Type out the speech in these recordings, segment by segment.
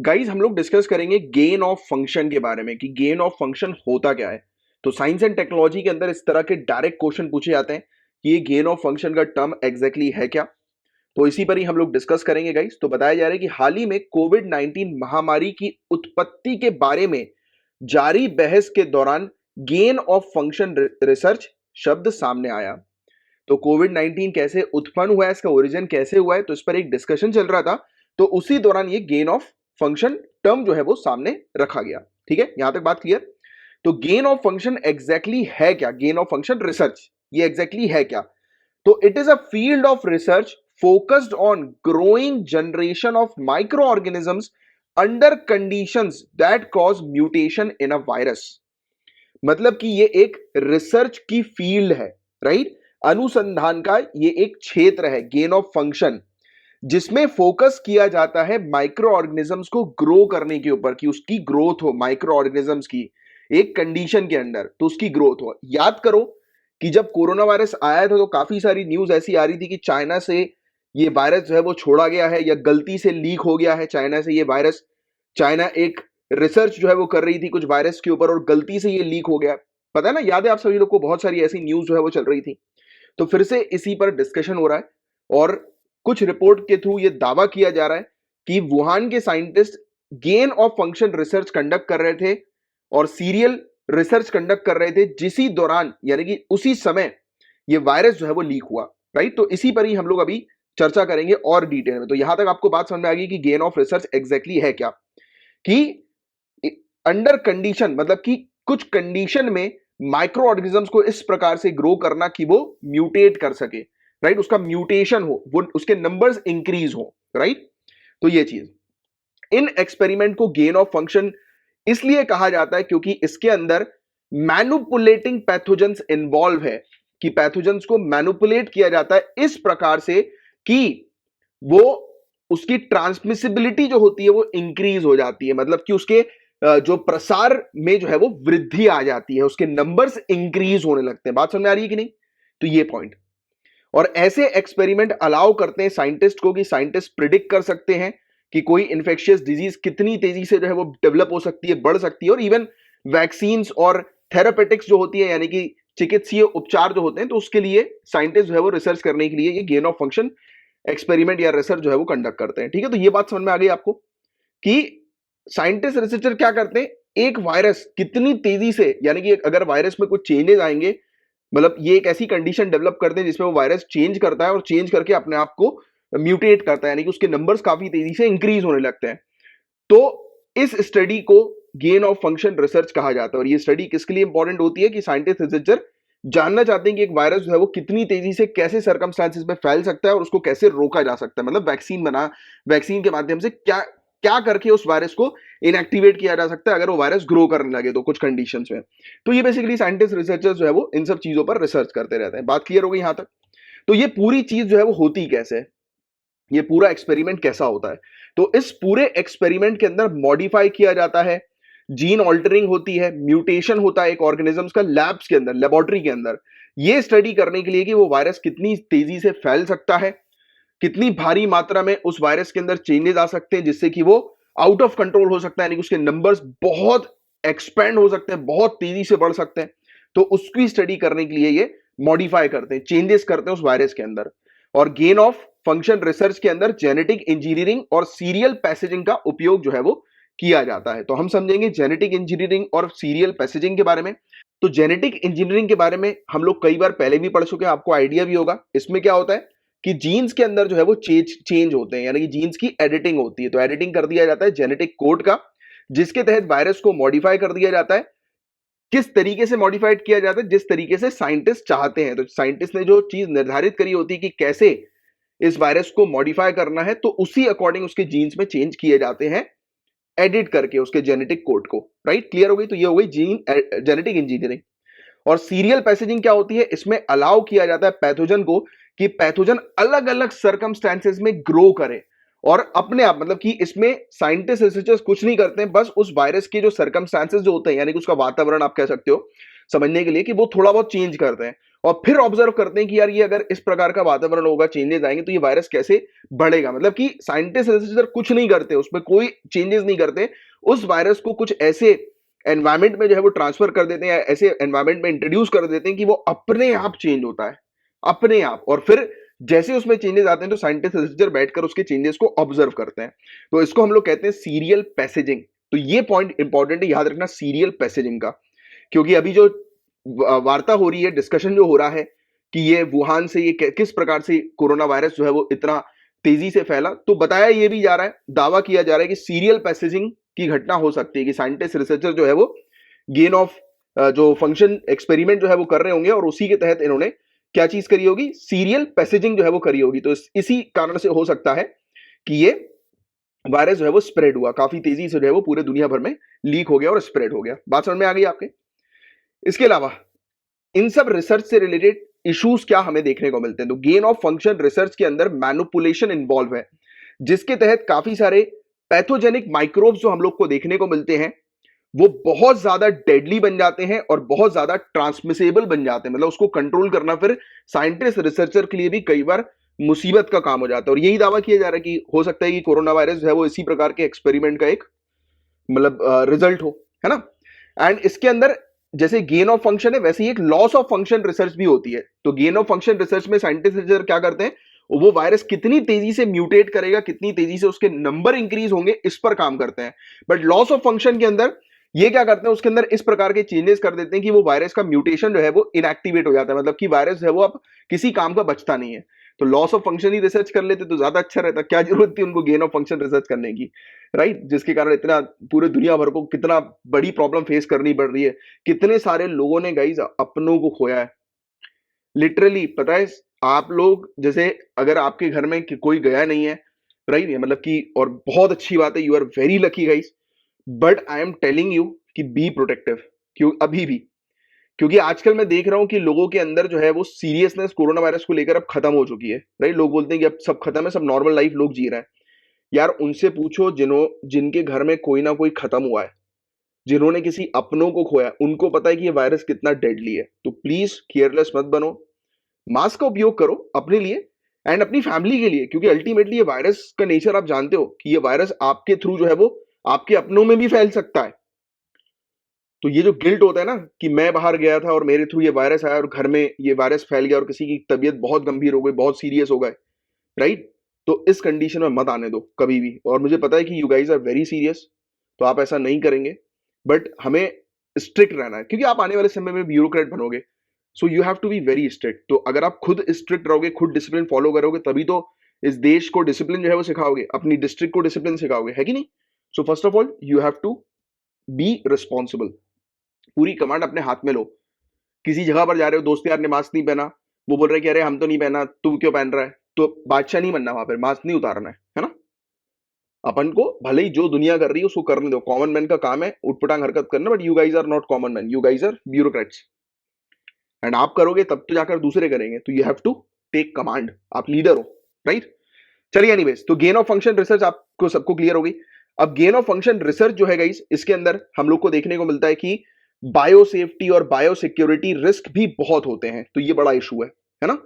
Guys हम लोग discuss करेंगे गेन ऑफ फंक्शन के बारे में कि गेन ऑफ फंक्शन होता क्या है। तो साइंस एंड टेक्नोलॉजी के अंदर इस तरह के डायरेक्ट क्वेश्चन पूछे जाते हैं कि ये गेन ऑफ फंक्शन का टर्म एग्जैक्टली है क्या। तो इसी पर ही हम लोग डिस्कस करेंगे गाइस। तो बताया जा रहा है कि हाल ही में कोविड 19 महामारी की उत्पत्ति के बारे में जारी बहस के दौरान गेन ऑफ फंक्शन रिसर्च शब्द सामने आया। तो कोविड 19 कैसे उत्पन्न हुआ है, इसका ओरिजिन कैसे हुआ है, तो इस पर एक डिस्कशन चल रहा था। तो उसी दौरान ये गेन ऑफ फंक्शन टर्म जो है वो सामने रखा गया। ठीक है, यहां तक बात क्लियर। तो गेन ऑफ फंक्शन एग्जैक्टली है क्या, गेन ऑफ फंक्शन रिसर्च ये एग्जैक्टली है क्या। तो it is a field of research focused on growing generation of micro organisms under conditions that cause mutation in a virus. मतलब कि ये एक रिसर्च की फील्ड है, राइट। अनुसंधान का ये एक क्षेत्र है गेन ऑफ फंक्शन, जिसमें फोकस किया जाता है माइक्रो ऑर्गेनिजम्स को ग्रो करने के ऊपर कि उसकी ग्रोथ हो, माइक्रो ऑर्गेनिजम्स की एक कंडीशन के अंदर तो उसकी ग्रोथ हो। याद करो कि जब कोरोना वायरस आया था तो काफी सारी न्यूज ऐसी आ रही थी कि चाइना से ये वायरस जो है वो छोड़ा गया है या गलती से लीक हो गया है चाइना से ये वायरस। चाइना एक रिसर्च जो है वो कर रही थी कुछ वायरस के ऊपर और गलती से ये लीक हो गया। पता है ना, याद है आप सभी लोग को, बहुत सारी ऐसी न्यूज जो है वो चल रही थी। तो फिर से इसी पर डिस्कशन हो रहा है और कुछ रिपोर्ट के थ्रू ये दावा किया जा रहा है कि वुहान के scientist gain of function research conduct कर रहे थे और सीरियल रिसर्च कंडक्ट कर रहे थे, जिसी दौरान यानी कि उसी समय ये वायरस जो है वो लीक हुआ, राइट। तो इसी पर ही हम लोग अभी चर्चा करेंगे और डिटेल में। तो यहां तक आपको बात समझ में आ गई कि गेन ऑफ रिसर्च एग्जैक्टली है क्या, कि अंडर कंडीशन मतलब कि कुछ कंडीशन में माइक्रो ऑर्गेनिजम्स को इस प्रकार से ग्रो करना कि वो म्यूटेट कर सके, राइट। उसका म्यूटेशन हो, वो उसके नंबर्स इंक्रीज हो, राइट। तो ये चीज इन एक्सपेरिमेंट को गेन ऑफ फंक्शन इसलिए कहा जाता है क्योंकि इसके अंदर मैनुपुलेटिंग पैथोजेंस इन्वॉल्व है, कि पैथोजेंस को मैनुपुलेट किया जाता है इस प्रकार से कि वो उसकी ट्रांसमिसिबिलिटी जो होती है वो इंक्रीज हो जाती है। मतलब कि उसके जो प्रसार में जो है वो वृद्धि आ जाती है, उसके नंबर्स इंक्रीज होने लगते हैं। बात समझ में आ रही है कि नहीं। तो ये पॉइंट और ऐसे एक्सपेरिमेंट अलाउ करते हैं साइंटिस्ट को कि साइंटिस्ट प्रिडिक्ट कर सकते हैं कि कोई इंफेक्शियस डिजीज कितनी तेजी से जो है वो डेवलप हो सकती है, बढ़ सकती है। और इवन वैक्सीन्स और थेरापेटिक्स जो होती है यानी कि चिकित्सीय उपचार जो होते हैं, तो उसके लिए साइंटिस्ट जो है वो रिसर्च करने के लिए ये गेन ऑफ फंक्शन एक्सपेरिमेंट या रिसर्च जो है वो कंडक्ट करते हैं। ठीक है, तो ये बात समझ में आ गई आपको कि साइंटिस्ट रिसर्चर क्या करते हैं, एक वायरस कितनी तेजी से यानी कि अगर वायरस में कुछ चेंजेस आएंगे, मतलब ये एक ऐसी कंडीशन डेवलप करते हैं जिसमें वो वायरस चेंज करता है और चेंज करके अपने आप को म्यूटेट करता है, यानी कि उसके नंबर्स काफी तेजी से इंक्रीज होने लगते हैं। तो इस स्टडी को गेन ऑफ फंक्शन रिसर्च कहा जाता है। और ये स्टडी किसके लिए इंपॉर्टेंट होती है कि साइंटिस्ट रिसर्चर जानना चाहते हैं कि एक वायरस जो है वो कितनी तेजी से कैसे सर्कमस्टांसेस में फैल सकता है और उसको कैसे रोका जा सकता है। मतलब वैक्सीन के माध्यम से क्या क्या करके उस वायरस को इनएक्टिवेट किया जा सकता है अगर वो वायरस ग्रो करने लगे तो कुछ कंडीशंस में। तो ये बेसिकली साइंटिस्ट रिसर्चर्स जो है वो इन सब चीजों पर रिसर्च करते रहते हैं। बात क्लियर हो गई यहां तक। तो ये पूरी चीज जो है वो होती कैसे है, ये पूरा एक्सपेरिमेंट कैसा होता है। तो इस पूरे एक्सपेरिमेंट के अंदर मॉडिफाई किया जाता है, जीन ऑल्टरिंग होती है, म्यूटेशन होता है एक ऑर्गेनिजम्स का लैब्स के अंदर, लेबोरेटरी के अंदर, ये स्टडी करने के लिए कि वो वायरस कितनी तेजी से फैल सकता है, कितनी भारी मात्रा में उस वायरस के अंदर चेंजेस आ सकते हैं जिससे कि वो आउट ऑफ कंट्रोल हो सकता है, यानी कि उसके नंबर्स बहुत एक्सपेंड हो सकते हैं, बहुत तेजी से बढ़ सकते हैं। तो उसकी स्टडी करने के लिए ये मॉडिफाई करते हैं, चेंजेस करते हैं उस वायरस के अंदर। और गेन ऑफ फंक्शन रिसर्च के अंदर जेनेटिक इंजीनियरिंग और सीरियल पैसेजिंग का उपयोग जो है वो किया जाता है। तो हम समझेंगे जेनेटिक इंजीनियरिंग और सीरियल पैसेजिंग के बारे में। तो जेनेटिक इंजीनियरिंग के बारे में हम लोग कई बार पहले भी पढ़ चुके हैं, आपको आइडिया भी होगा। इसमें क्या होता है कि जीन्स के अंदर जो है वो चेंज होते हैं, यानी कि जीन्स की एडिटिंग होती है। तो एडिटिंग कर दिया जाता है जेनेटिक कोड का, जिसके तहत वायरस को मॉडिफाई कर दिया जाता है। किस तरीके से मॉडिफाइड किया जाता है, जिस तरीके से साइंटिस्ट चाहते हैं। तो साइंटिस्ट ने जो चीज निर्धारित करी होती है कि कैसे इस वायरस को मॉडिफाई करना है, तो उसी अकॉर्डिंग उसके जीन्स में चेंज किए जाते हैं, एडिट करके उसके जेनेटिक कोड को। राइट, क्लियर हो गई। तो ये हो गई जेनेटिक इंजीनियरिंग। और सीरियल पैसेजिंग क्या होती है, इसमें अलाउ किया जाता है पैथोजन को कि पैथोजन अलग अलग सर्कमस्टेंसेस में ग्रो करे और अपने आप, मतलब कि इसमें साइंटिस्ट रिसर्चर्स कुछ नहीं करते हैं, बस उस वायरस के जो सर्कमस्टेंसेस जो होते हैं यानी कि उसका वातावरण आप कह सकते हो समझने के लिए, कि वो थोड़ा बहुत चेंज करते हैं और फिर ऑब्जर्व करते हैं कि यार ये अगर इस प्रकार का वातावरण होगा, चेंजेस आएंगे तो ये वायरस कैसे बढ़ेगा। मतलब कि साइंटिस्ट रिसर्चर कुछ नहीं करते, उसमें कोई चेंजेस नहीं करते, उस वायरस को कुछ ऐसे एनवायरमेंट में जो है वो ट्रांसफर कर देते हैं, या ऐसे एनवायरमेंट में इंट्रोड्यूस कर देते हैं कि वो अपने आप चेंज होता है, अपने आप। और फिर जैसे उसमें चेंजेस आते हैं तो साइंटिस्ट रिसर्चर बैठकर उसके चेंजेस को ऑब्जर्व करते हैं। तो इसको हम लोग कहते हैं सीरियल पैसेजिंग। तो ये पॉइंट इंपॉर्टेंट है, याद रखना, सीरियल पैसेजिंग का। क्योंकि अभी जो वार्ता हो रही है, डिस्कशन जो हो रहा है कि ये वुहान से ये किस प्रकार से कोरोना वायरस जो है वो इतना तेजी से फैला, तो बताया ये भी जा रहा है, दावा किया जा रहा है कि सीरियल पैसेजिंग की घटना हो सकती है, कि साइंटिस्ट रिसर्चर जो है वो गेन ऑफ जो फंक्शन एक्सपेरिमेंट जो है वो कर रहे होंगे, और उसी के तहत इन्होंने क्या चीज करी होगी, सीरियल पैसेजिंग जो है वो करी होगी। तो इसी कारण से हो सकता है कि ये वायरस जो है वो स्प्रेड हुआ, काफी तेजी से जो है वो पूरे दुनिया भर में लीक हो गया और स्प्रेड हो गया। बात समझ में आ गई आपके? इसके अलावा इन सब रिसर्च से रिलेटेड इश्यूज क्या हमें देखने को मिलते हैं, तो गेन ऑफ फंक्शन रिसर्च के अंदर मैनिपुलेशन इन्वॉल्व है, जिसके तहत काफी सारे पैथोजेनिक माइक्रोब्स जो हम लोग को देखने को मिलते हैं वो बहुत ज्यादा डेडली बन जाते हैं और बहुत ज्यादा ट्रांसमिसेबल बन जाते हैं। मतलब उसको कंट्रोल करना फिर साइंटिस्ट रिसर्चर के लिए भी कई बार मुसीबत का काम हो जाता है। और यही दावा किया जा रहा है कि हो सकता है कि कोरोना वायरस जो है वो इसी प्रकार के एक्सपेरिमेंट का एक मतलब रिजल्ट हो, है ना। एंड इसके अंदर जैसे गेन ऑफ फंक्शन है, वैसे ही एक लॉस ऑफ फंक्शन रिसर्च भी होती है। तो गेन ऑफ फंक्शन रिसर्च में साइंटिस्ट रिसर्चर क्या करते हैं, वो वायरस कितनी तेजी से म्यूटेट करेगा, कितनी तेजी से उसके नंबर इंक्रीज होंगे, इस पर काम करते हैं। बट लॉस ऑफ फंक्शन के अंदर ये क्या करते हैं, उसके अंदर इस प्रकार के चेंजेस कर देते हैं कि वो वायरस का म्यूटेशन जो है वो इनएक्टिवेट हो जाता है, मतलब कि वायरस जो है वो अब किसी काम का बचता नहीं है। तो loss of function he research कर लेते तो ज्यादा अच्छा रहता, क्या जरूरत थी उनको गेन ऑफ फंक्शन रिसर्च करने की, राइट। जिसके कारण इतना पूरे दुनिया भर को कितना बड़ी प्रॉब्लम फेस करनी पड़ रही है, कितने सारे लोगों ने गाइस अपनों को खोया है लिटरली। पता है आप लोग, जैसे अगर आपके घर में कोई गया नहीं है, राइट, मतलब कि, और बहुत अच्छी बात है, you are very lucky guys, but I am telling you कि बी प्रोटेक्टिव। क्यों अभी भी, क्योंकि आजकल मैं देख रहा हूं कि लोगों के अंदर जो है वो सीरियसनेस कोरोना वायरस को लेकर अब खत्म हो चुकी है, राइट। लोग बोलते हैं कि अब सब खत्म है, सब नॉर्मल लाइफ लोग जी रहे हैं। यार उनसे पूछो जिनके घर में कोई ना कोई खत्म हुआ है, जिन्होंने किसी अपनों को खोया, उनको पता है कि ये वायरस कितना डेडली है। तो प्लीज केयरलेस मत बनो, मास्क का उपयोग करो अपने लिए एंड अपनी फैमिली के लिए, क्योंकि अल्टीमेटली ये वायरस का नेचर आप जानते हो कि ये वायरस आपके थ्रू जो है वो आपके अपनों में भी फैल सकता है। तो ये जो गिल्ट होता है ना कि मैं बाहर गया था और मेरे थ्रू ये वायरस आया और घर में ये वायरस फैल गया और किसी की तबीयत बहुत गंभीर हो गई, बहुत सीरियस हो गए, राइट। तो इस कंडीशन में मत आने दो कभी भी। और मुझे पता है कि you guys are very serious, तो आप ऐसा नहीं करेंगे, बट हमें स्ट्रिक्ट रहना है, क्योंकि आप आने वाले समय में ब्यूरोक्रेट बनोगे। So you have to be very strict. तो अगर आप खुद स्ट्रिक्ट रहोगे, खुद डिसिप्लिन फॉलो करोगे, तभी तो इस देश को डिसिप्लिन जो है वो सिखाओगे, अपनी डिस्ट्रिक्ट को डिसिप्लिन सिखाओगे, है कि नहीं। So first of all you have to be responsible. पूरी कमांड अपने हाथ में लो। किसी जगह पर जा रहे हो, दोस्त यार ने मास्क नहीं पहना, वो बोल रहे कि अरे हम तो नहीं पहना, तू क्यों पहन रहा है, तो बादशाह नहीं बनना वहां पर, मास्क नहीं उतारना है ना। अपन को भले ही जो दुनिया कर रही है उसको करने दो, कॉमन मैन का काम है उठपटांग हरकत करना, but you guys are not common man, you guys are bureaucrats. And आप करोगे तब तो जाकर दूसरे करेंगे, तो you have to take command, आप लीडर हो, राइट। चलिए एनीवेज, तो गेन ऑफ फंक्शन रिसर्च आपको सबको क्लियर हो गई। अब गेन ऑफ फंक्शन रिसर्च जो है गाइस, इसके अंदर हम लोग को देखने को मिलता है कि बायो सेफ्टी और बायो सिक्योरिटी रिस्क भी बहुत होते हैं, तो ये बड़ा इशू है ना।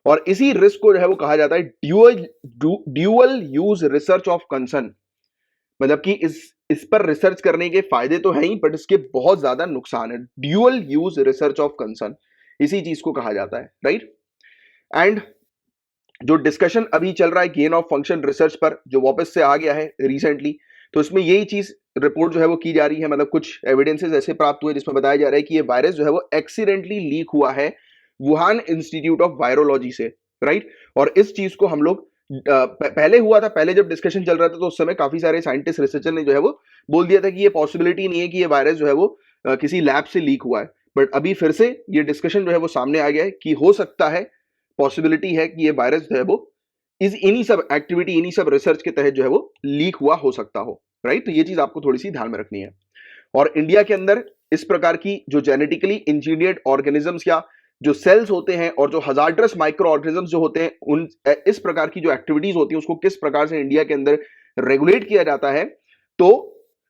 और इसी रिस्क को जो है वो कहा जाता है dual use research of concern. मतलब कि इस पर रिसर्च करने के फायदे तो हैं ही, बट इसके बहुत ज्यादा नुकसान है। Dual use research of concern, इसी चीज को कहा जाता है, राइट। एंड जो डिस्कशन अभी चल रहा है गेन ऑफ फंक्शन रिसर्च पर, जो वापस से आ गया है रिसेंटली, तो इसमें यही चीज रिपोर्ट जो है वो की जा रही है। मतलब कुछ एविडेंसेस ऐसे प्राप्त हुए जिसमें बताया जा रहा है कि ये वायरस जो है वो एक्सीडेंटली लीक हुआ है वुहान इंस्टीट्यूट ऑफ वायरोलॉजी से, राइट। और इस चीज को हम लोग पहले हुआ था, पहले जब डिस्कशन चल रहा था तो उस समय काफी सारे साइंटिस्ट रिसर्चर ने जो है वो बोल दिया था कि ये पॉसिबिलिटी नहीं है कि ये वायरस जो है वो किसी लैब से लीक हुआ है। बट अभी फिर से ये डिस्कशन जो है वो सामने आ गया है कि हो सकता है, पॉसिबिलिटी है कि ये वायरस जो है वो इन्हीं सब एक्टिविटी, इन्हीं सब रिसर्च के तहत जो है वो लीक हुआ हो सकता हो, राइट। तो ये चीज आपको थोड़ी सी ध्यान में रखनी है। और इंडिया के अंदर इस प्रकार की जो जेनेटिकली इंजीनियर्ड ऑर्गेनिजम्स या जो सेल्स होते हैं और जो हजार्डस माइक्रो ऑर्गेनिजम्स जो होते हैं, उन इस प्रकार की जो एक्टिविटीज होती है उसको किस प्रकार से इंडिया के अंदर रेगुलेट किया जाता है। तो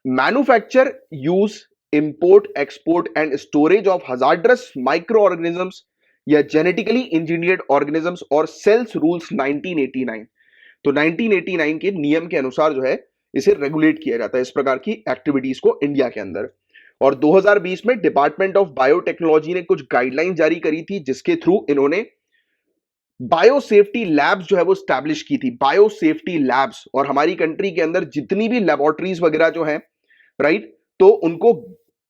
manufacture, use, import, export and storage of hazardous micro organisms या जेनेटिकली इंजीनियर्ड ऑर्गेनिजम्स और सेल्स रूल्स 1989। तो 1989 के नियम के अनुसार जो है इसे रेगुलेट किया जाता है इस प्रकार की एक्टिविटीज को इंडिया के अंदर। और 2020 में डिपार्टमेंट ऑफ बायोटेक्नोलॉजी ने कुछ गाइडलाइन जारी करी थी जिसके थ्रू इन्होंने बायो सेफ्टी लैब्स जो है वो स्टैब्लिश की थी, बायो सेफ्टी लैब्स। और हमारी कंट्री के अंदर जितनी भी लेबोरेटरीज वगैरह जो है, राइट, तो उनको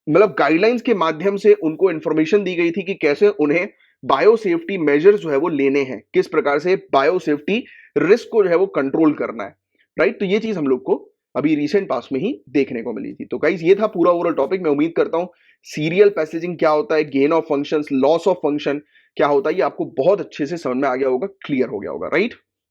मतलब गाइडलाइंस के माध्यम से उनको इंफॉर्मेशन दी गई थी कि कैसे उन्हें बायो सेफ्टी मेजर्स जो है वो लेने हैं, किस प्रकार से बायो सेफ्टी रिस्क को जो है वो कंट्रोल करना है, राइट। तो ये चीज हम लोग को अभी रिसेंट पास में ही देखने को मिली थी। तो गाइस ये था पूरा ओवरऑल टॉपिक। मैं उम्मीद करता हूं सीरियल पैसेजिंग क्या होता है, gain of functions, loss of function क्या होता है, ये आपको बहुत अच्छे से समझ में आ गया होगा, क्लियर हो गया होगा, राइट।